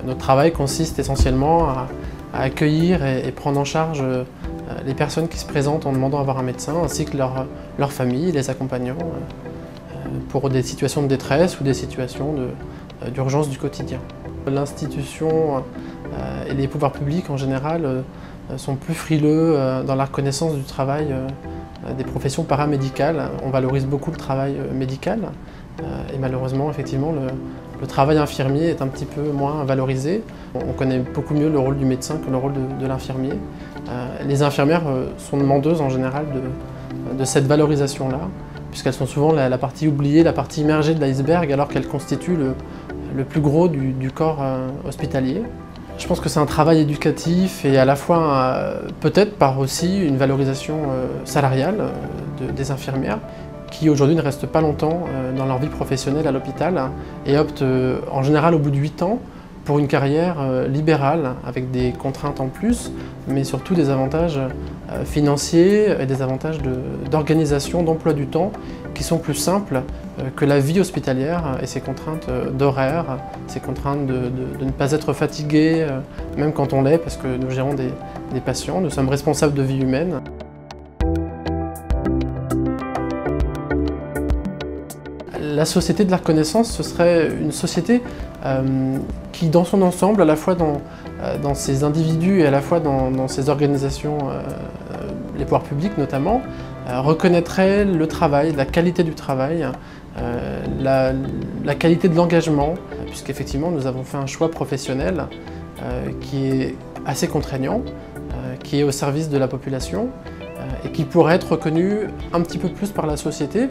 Notre travail consiste essentiellement à accueillir et prendre en charge les personnes qui se présentent en demandant à voir un médecin, ainsi que leur famille, les accompagnants, pour des situations de détresse ou des situations d'urgence du quotidien. L'institution et les pouvoirs publics en général sont plus frileux dans la reconnaissance du travail des professions paramédicales. On valorise beaucoup le travail médical et malheureusement, effectivement, le travail infirmier est un petit peu moins valorisé. On connaît beaucoup mieux le rôle du médecin que le rôle de l'infirmier. Les infirmières sont demandeuses en général de cette valorisation-là, puisqu'elles sont souvent la partie oubliée, la partie immergée de l'iceberg, alors qu'elles constituent le plus gros du corps hospitalier. Je pense que c'est un travail éducatif et à la fois peut-être par aussi une valorisation salariale des infirmières qui aujourd'hui ne restent pas longtemps dans leur vie professionnelle à l'hôpital et optent en général au bout de 8 ans pour une carrière libérale avec des contraintes en plus, mais surtout des avantages financiers et des avantages d'organisation, d'emploi du temps qui sont plus simples que la vie hospitalière et ses contraintes d'horaire, ses contraintes de ne pas être fatigué, même quand on l'est, parce que nous gérons des patients, nous sommes responsables de vie humaine. La société de la reconnaissance, ce serait une société qui, dans son ensemble, à la fois dans ses individus et à la fois dans ses organisations, les pouvoirs publics notamment, reconnaîtrait le travail, la qualité du travail, la qualité de l'engagement, puisqu'effectivement nous avons fait un choix professionnel qui est assez contraignant, qui est au service de la population et qui pourrait être reconnu un petit peu plus par la société,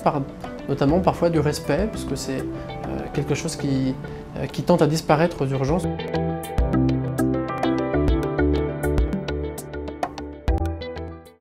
notamment parfois du respect, puisque c'est quelque chose qui tente à disparaître aux urgences.